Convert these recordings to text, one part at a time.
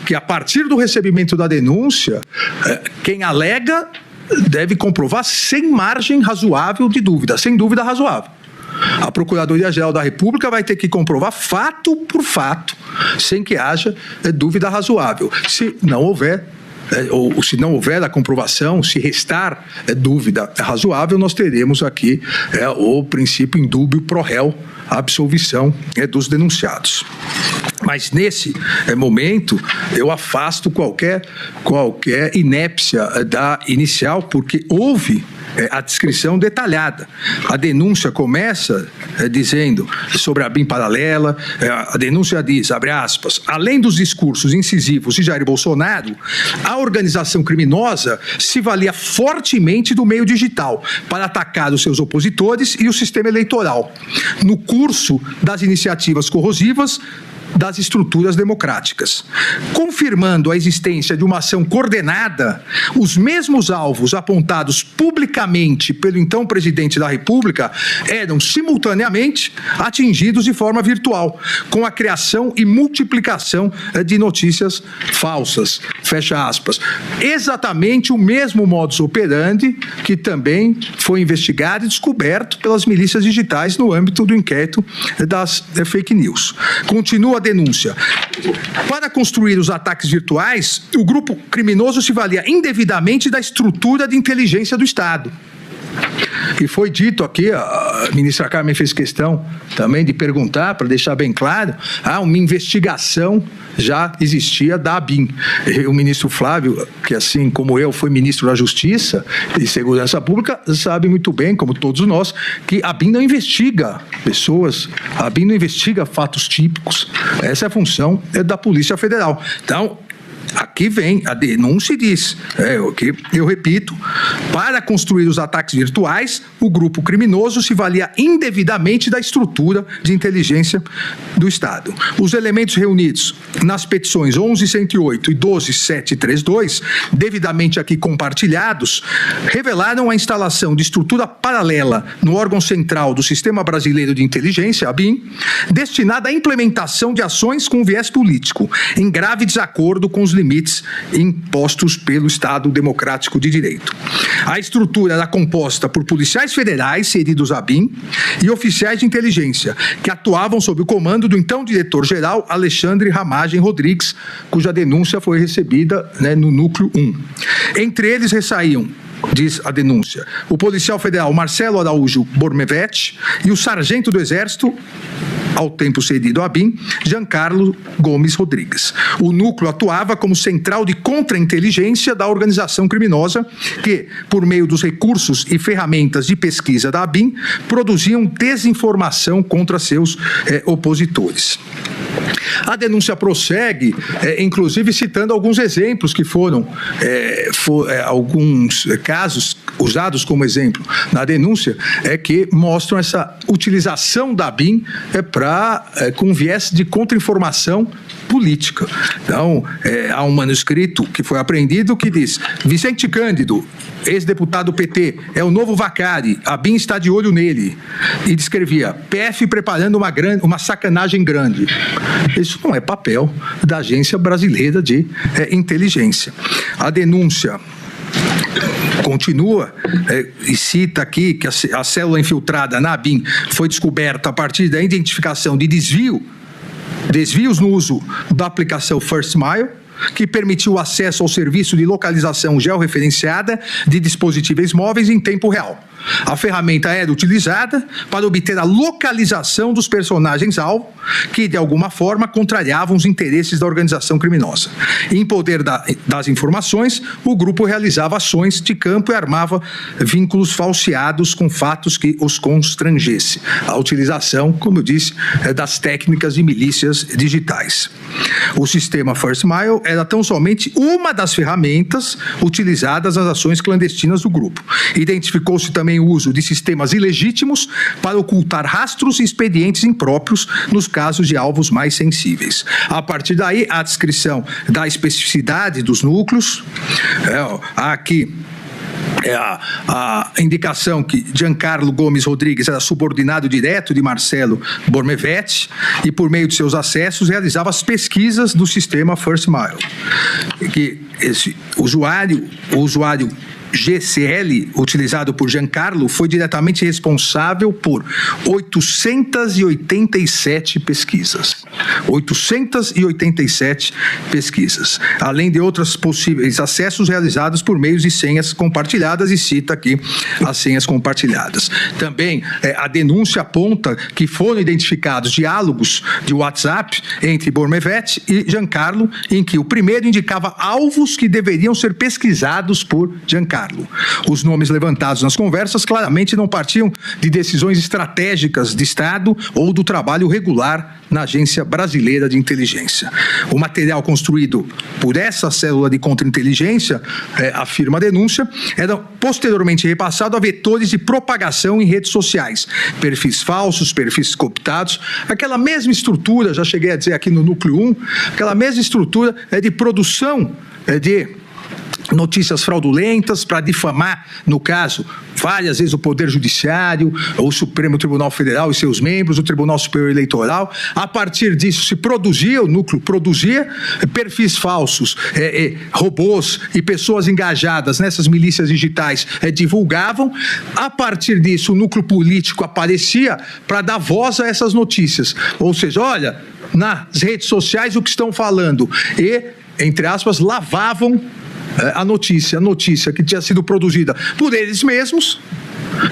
que a partir do recebimento da denúncia, quem alega deve comprovar sem margem razoável de dúvida, sem dúvida razoável. A Procuradoria-Geral da República vai ter que comprovar fato por fato, sem que haja dúvida razoável. Se não houver, ou se não houver a comprovação, se restar dúvida razoável, nós teremos aqui o princípio indúbio pro réu, a absolvição dos denunciados. Mas nesse momento eu afasto qualquer inépcia da inicial, porque houve a descrição detalhada. A denúncia começa dizendo sobre a ABIN paralela, a denúncia diz, abre aspas, além dos discursos incisivos de Jair Bolsonaro, a organização criminosa se valia fortemente do meio digital para atacar os seus opositores e o sistema eleitoral, no curso das iniciativas corrosivas das estruturas democráticas. Confirmando a existência de uma ação coordenada, os mesmos alvos apontados publicamente pelo então presidente da República eram simultaneamente atingidos de forma virtual, com a criação e multiplicação de notícias falsas. Fecha aspas. Exatamente o mesmo modus operandi que também foi investigado e descoberto pelas milícias digitais no âmbito do inquérito das fake news. Continua a denúncia. Para construir os ataques virtuais, o grupo criminoso se valia indevidamente da estrutura de inteligência do Estado. E foi dito aqui, a ministra Carmen fez questão também de perguntar, para deixar bem claro, uma investigação já existia da ABIN. E o ministro Flávio, que assim como eu foi ministro da Justiça e Segurança Pública, sabe muito bem, como todos nós, que a ABIN não investiga pessoas, a ABIN não investiga fatos típicos. Essa é a função da Polícia Federal. Então, aqui vem a denúncia e diz, eu repito, para construir os ataques virtuais, o grupo criminoso se valia indevidamente da estrutura de inteligência do Estado. Os elementos reunidos nas petições 11.108 e 12.732, devidamente aqui compartilhados, revelaram a instalação de estrutura paralela no órgão central do Sistema Brasileiro de Inteligência, ABIN, destinada à implementação de ações com viés político, em grave desacordo com os limites impostos pelo Estado Democrático de Direito. A estrutura era composta por policiais federais cedidos à ABIN e oficiais de inteligência, que atuavam sob o comando do então diretor-geral Alexandre Ramagem Rodrigues, cuja denúncia foi recebida no Núcleo 1. Entre eles ressaíam, diz a denúncia, o policial federal Marcelo Araújo Bormevetti e o sargento do Exército, ao tempo cedido à ABIN, Giancarlo Gomes Rodrigues. O núcleo atuava como central de contra-inteligência da organização criminosa que, por meio dos recursos e ferramentas de pesquisa da ABIN, produziam desinformação contra seus opositores. A denúncia prossegue, inclusive citando alguns exemplos que foram alguns casos usados como exemplo na denúncia, que mostram essa utilização da ABIN com viés de contra-informação política. Então, há um manuscrito que foi apreendido que diz: Vicente Cândido, ex-deputado PT, é o novo Vacari, a ABIN está de olho nele. E descrevia, PF preparando uma sacanagem grande. Isso não é papel da Agência Brasileira de Inteligência. A denúncia continua e cita aqui que a célula infiltrada na ABIN foi descoberta a partir da identificação de desvios no uso da aplicação First Mile, que permitiu o acesso ao serviço de localização georreferenciada de dispositivos móveis em tempo real. A ferramenta era utilizada para obter a localização dos personagens-alvo que, de alguma forma, contrariavam os interesses da organização criminosa. Em poder das informações, o grupo realizava ações de campo e armava vínculos falseados com fatos que os constrangessem. A utilização, como eu disse, das técnicas de milícias digitais. O sistema First Mile era tão somente uma das ferramentas utilizadas nas ações clandestinas do grupo. Identificou-se também o uso de sistemas ilegítimos para ocultar rastros e expedientes impróprios nos casos de alvos mais sensíveis. A partir daí, a descrição da especificidade dos núcleos, há aqui a indicação que Giancarlo Gomes Rodrigues era subordinado direto de Marcelo Bormevetti e, por meio de seus acessos, realizava as pesquisas do sistema First Mile. Que esse usuário GCL, utilizado por Giancarlo, foi diretamente responsável por 887 pesquisas. 887 pesquisas, além de outros possíveis acessos realizados por meio de senhas compartilhadas, e cita aqui as senhas compartilhadas. Também a denúncia aponta que foram identificados diálogos de WhatsApp entre Bormevetti e Giancarlo, em que o primeiro indicava alvos que deveriam ser pesquisados por Giancarlo. Os nomes levantados nas conversas claramente não partiam de decisões estratégicas de Estado ou do trabalho regular na Agência Brasileira de Inteligência. O material construído por essa célula de contra-inteligência, afirma a denúncia, era posteriormente repassado a vetores de propagação em redes sociais, perfis falsos, perfis cooptados, aquela mesma estrutura, já cheguei a dizer aqui no Núcleo 1, aquela mesma estrutura de produção de notícias fraudulentas para difamar, no caso, várias vezes o Poder Judiciário, o Supremo Tribunal Federal e seus membros, o Tribunal Superior Eleitoral. A partir disso se produzia, o núcleo produzia perfis falsos, robôs e pessoas engajadas nessas milícias digitais divulgavam. A partir disso o núcleo político aparecia para dar voz a essas notícias. Ou seja, olha, nas redes sociais o que estão falando, e, entre aspas, lavavam a notícia que tinha sido produzida por eles mesmos,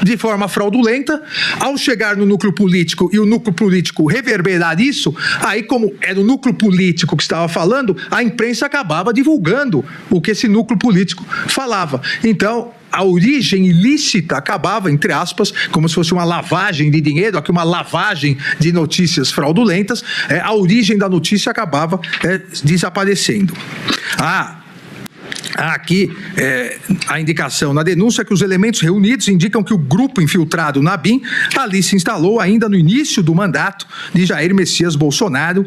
de forma fraudulenta. Ao chegar no núcleo político e o núcleo político reverberar isso, aí, como era o núcleo político que estava falando, a imprensa acabava divulgando o que esse núcleo político falava. Então, a origem ilícita acabava, entre aspas, como se fosse uma lavagem de dinheiro, aqui uma lavagem de notícias fraudulentas, a origem da notícia acabava desaparecendo. Há aqui a indicação na denúncia que os elementos reunidos indicam que o grupo infiltrado na BIM ali se instalou ainda no início do mandato de Jair Messias Bolsonaro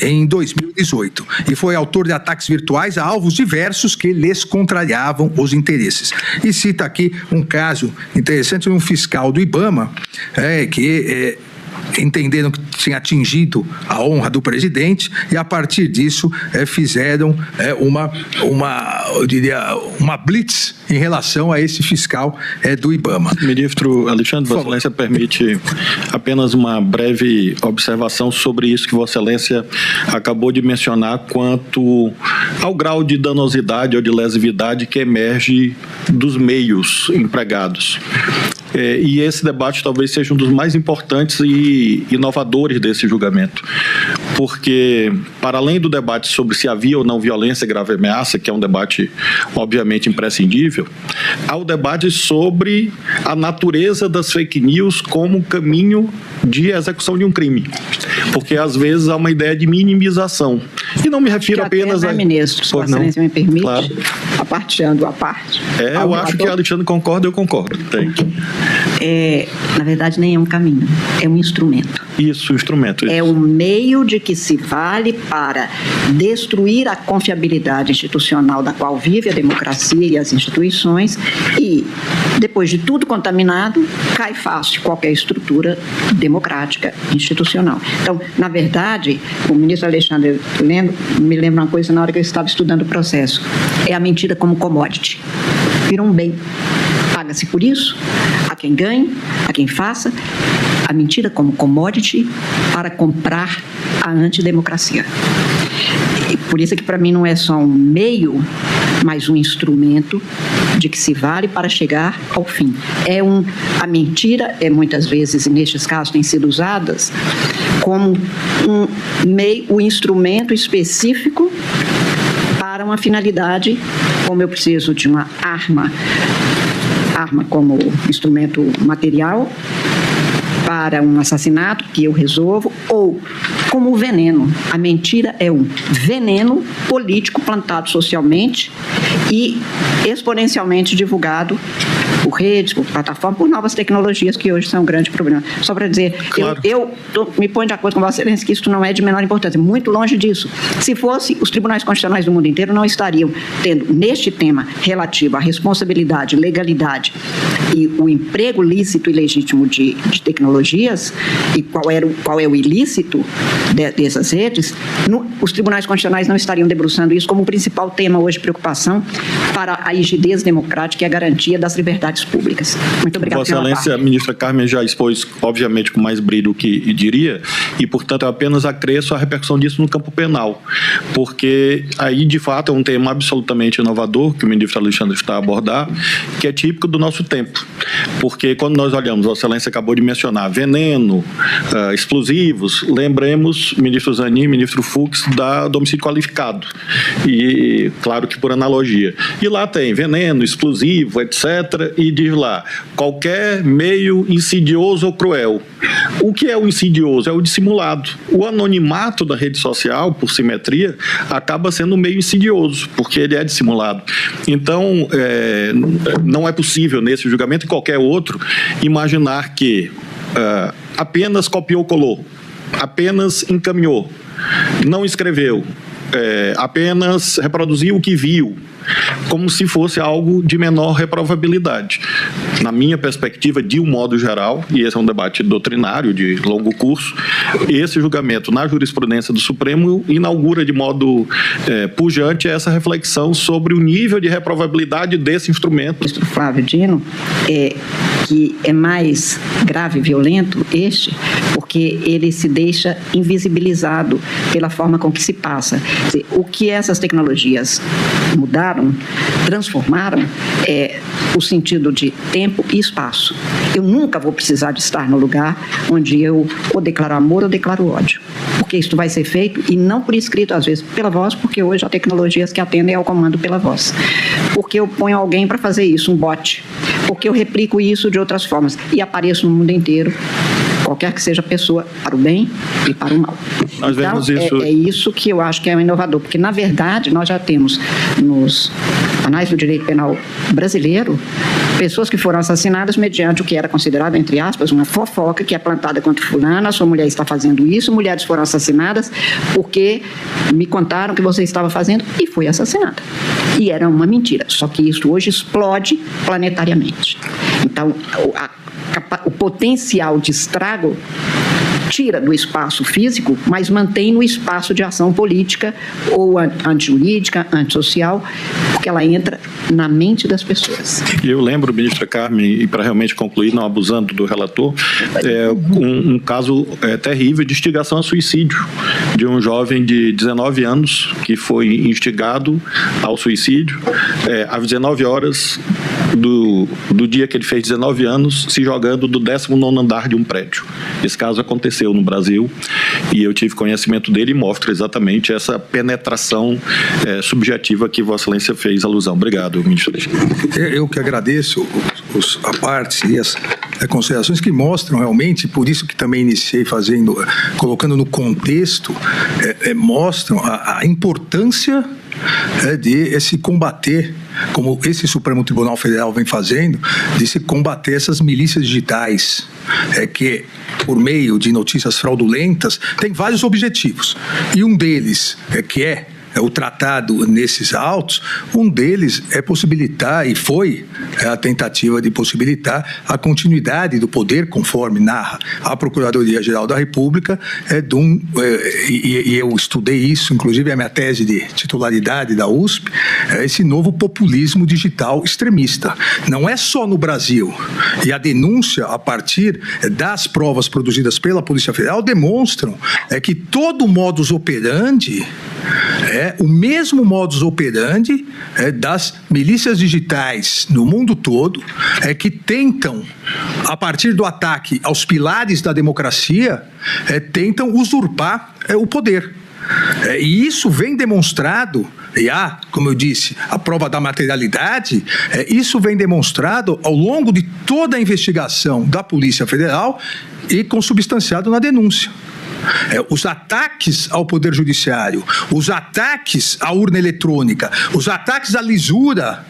em 2018 e foi autor de ataques virtuais a alvos diversos que lhes contrariavam os interesses. E cita aqui um caso interessante de um fiscal do IBAMA que entenderam que tinha atingido a honra do presidente e, a partir disso, fizeram eu diria, uma blitz em relação a esse fiscal do IBAMA. Ministro Alexandre, Vossa Excelência permite apenas uma breve observação sobre isso que Vossa Excelência acabou de mencionar quanto ao grau de danosidade ou de lesividade que emerge dos meios empregados. E esse debate talvez seja um dos mais importantes e inovadores desse julgamento, porque, para além do debate sobre se havia ou não violência, grave ameaça, que é um debate obviamente imprescindível, há o debate sobre a natureza das fake news como caminho de execução de um crime, porque às vezes há uma ideia de minimização, e não me refiro apenas a... Ministro, se Vossa Excelência me permite, claro. Aparteando a parte. Eu acho que a Alexandre concorda, eu concordo. Na verdade, nem é um caminho, é um instrumento. Isso, instrumento. É um meio de que se vale para destruir a confiabilidade institucional da qual vive a democracia e as instituições e, depois de tudo contaminado, cai fácil qualquer estrutura democrática institucional. Então, na verdade, o ministro Alexandre me lembra uma coisa na hora que eu estava estudando o processo. É a mentira como commodity. Vira um bem. Paga-se por isso, a quem ganhe, a quem faça, a mentira como commodity para comprar a antidemocracia. E por isso é que, para mim, não é só um meio, mas um instrumento de que se vale para chegar ao fim. A mentira muitas vezes, nestes casos, tem sido usada como um instrumento específico para uma finalidade, como eu preciso de uma arma como instrumento material para um assassinato que eu resolvo, ou como veneno. A mentira é um veneno político plantado socialmente e exponencialmente divulgado por por redes, por plataformas, por novas tecnologias que hoje são um grande problema. Só para dizer, claro. me ponho de acordo com Vossa Excelência que isso não é de menor importância, muito longe disso. Se fosse, os tribunais constitucionais do mundo inteiro não estariam tendo, neste tema relativo à responsabilidade, legalidade e o emprego lícito e legítimo de tecnologias, e qual é o ilícito dessas redes, os tribunais constitucionais não estariam debruçando isso como o principal tema hoje de preocupação para a rigidez democrática e a garantia das liberdades públicas. Muito obrigada. Vossa Excelência, a ministra Carmen já expôs, obviamente, com mais brilho o que diria, e, portanto, eu apenas acresço a repercussão disso no campo penal, porque aí, de fato, é um tema absolutamente inovador que o ministro Alexandre está a abordar, que é típico do nosso tempo, porque quando nós olhamos, Vossa Excelência acabou de mencionar veneno, explosivos, lembremos, ministro Zanin, ministro Fux, do homicídio qualificado, e claro que por analogia. E lá tem veneno, explosivo, etc., e diz lá, qualquer meio insidioso ou cruel. O que é o insidioso? É o dissimulado. O anonimato da rede social, por simetria, acaba sendo meio insidioso, porque ele é dissimulado. Então, não é possível, nesse julgamento e qualquer outro, imaginar que apenas copiou, colou, apenas encaminhou, não escreveu, apenas reproduziu o que viu, como se fosse algo de menor reprovabilidade. Na minha perspectiva, de um modo geral, e esse é um debate doutrinário de longo curso, esse julgamento na jurisprudência do Supremo inaugura de modo pujante essa reflexão sobre o nível de reprovabilidade desse instrumento. Ministro Flávio Dino, que é mais grave e violento porque ele se deixa invisibilizado pela forma com que se passa. O que essas tecnologias mudaram, transformaram o sentido de tempo e espaço. Eu nunca vou precisar de estar no lugar onde eu ou declaro amor ou declaro ódio, porque isso vai ser feito, e não por escrito, às vezes pela voz, porque hoje há tecnologias que atendem ao comando pela voz, porque eu ponho alguém para fazer isso, um bot, porque eu replico isso de outras formas e apareço no mundo inteiro, qualquer que seja a pessoa, para o bem e para o mal. Nós vemos então, isso... é isso que eu acho que é um inovador, porque, na verdade, nós já temos nos anais do direito penal brasileiro pessoas que foram assassinadas mediante o que era considerado, entre aspas, uma fofoca que é plantada contra fulana, a sua mulher está fazendo isso, mulheres foram assassinadas porque me contaram que você estava fazendo e foi assassinada. E era uma mentira, só que isso hoje explode planetariamente. Então, o potencial de estrago tira do espaço físico, mas mantém no espaço de ação política ou antijurídica, antissocial, porque ela entra na mente das pessoas. Eu lembro, ministra Carmen, e para realmente concluir, não abusando do relator, um caso terrível de instigação a suicídio de um jovem de 19 anos que foi instigado ao suicídio às 19 horas do dia que ele fez 19 anos, se jogando do 19º andar de um prédio. Esse caso aconteceu no Brasil e eu tive conhecimento dele e mostra exatamente essa penetração subjetiva que Vossa Excelência fez alusão. Obrigado, ministro Alexandre. Eu que agradeço a parte e as considerações que mostram realmente, por isso que também iniciei colocando no contexto, mostram a importância de se combater, como esse Supremo Tribunal Federal vem fazendo, de se combater essas milícias digitais, que por meio de notícias fraudulentas tem vários objetivos, e um deles o tratado nesses autos, um deles é possibilitar, e foi a tentativa de possibilitar a continuidade do poder, conforme narra a Procuradoria-Geral da República, e eu estudei isso, inclusive a minha tese de titularidade da USP, esse novo populismo digital extremista. Não é só no Brasil, e a denúncia a partir das provas produzidas pela Polícia Federal demonstram que todo modus operandi o mesmo modus operandi das milícias digitais no mundo todo, que tentam, a partir do ataque aos pilares da democracia, tentam usurpar o poder. E isso vem demonstrado, como eu disse, a prova da materialidade, isso vem demonstrado ao longo de toda a investigação da Polícia Federal e consubstanciado na denúncia. Os ataques ao Poder Judiciário, os ataques à urna eletrônica, os ataques à lisura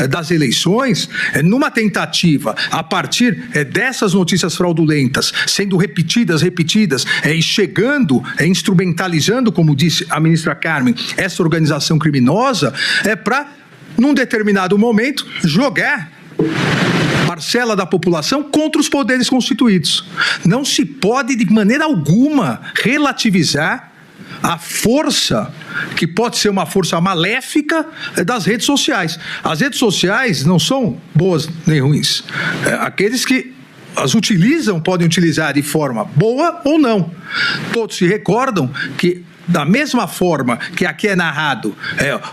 das eleições, numa tentativa, a partir dessas notícias fraudulentas, sendo repetidas, e chegando, instrumentalizando, como disse a ministra Carmen, essa organização criminosa, para, num determinado momento, jogar parcela da população contra os poderes constituídos. Não se pode, de maneira alguma, relativizar a força, que pode ser uma força maléfica, das redes sociais. As redes sociais não são boas nem ruins. Aqueles que as utilizam podem utilizar de forma boa ou não. Todos se recordam que, da mesma forma que aqui é narrado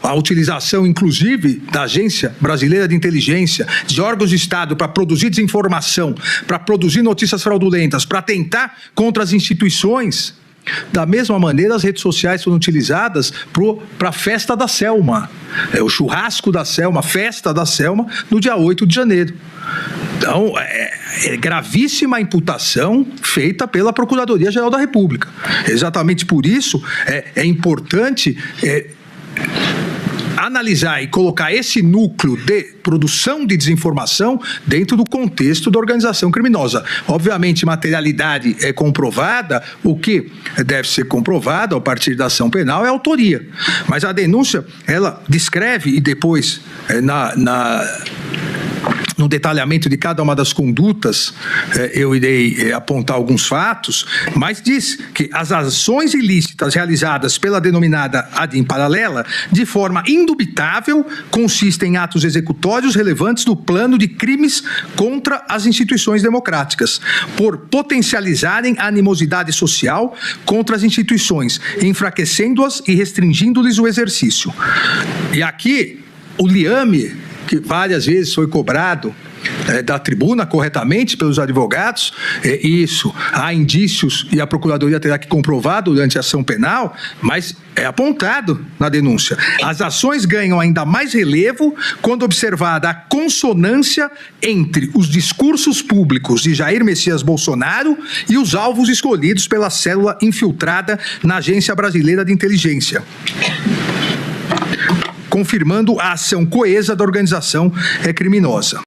a utilização, inclusive, da Agência Brasileira de Inteligência, de órgãos de Estado para produzir desinformação, para produzir notícias fraudulentas, para atentar contra as instituições, da mesma maneira as redes sociais foram utilizadas para a festa da Selma, o churrasco da Selma, a festa da Selma, no dia 8 de janeiro. Então, é gravíssima a imputação feita pela Procuradoria-Geral da República. Exatamente por isso é importante analisar e colocar esse núcleo de produção de desinformação dentro do contexto da organização criminosa. Obviamente, materialidade é comprovada, o que deve ser comprovado a partir da ação penal é a autoria. Mas a denúncia, ela descreve, e depois, no detalhamento de cada uma das condutas, eu irei apontar alguns fatos, mas diz que as ações ilícitas realizadas pela denominada ADIM paralela, de forma indubitável, consistem em atos executórios relevantes do plano de crimes contra as instituições democráticas, por potencializarem a animosidade social contra as instituições, enfraquecendo-as e restringindo-lhes o exercício. E aqui, o liame, que várias vezes foi cobrado da tribuna corretamente pelos advogados, isso, há indícios e a Procuradoria terá que comprovar durante a ação penal, mas é apontado na denúncia. As ações ganham ainda mais relevo quando observada a consonância entre os discursos públicos de Jair Messias Bolsonaro e os alvos escolhidos pela célula infiltrada na Agência Brasileira de Inteligência, confirmando a ação coesa da organização criminosa.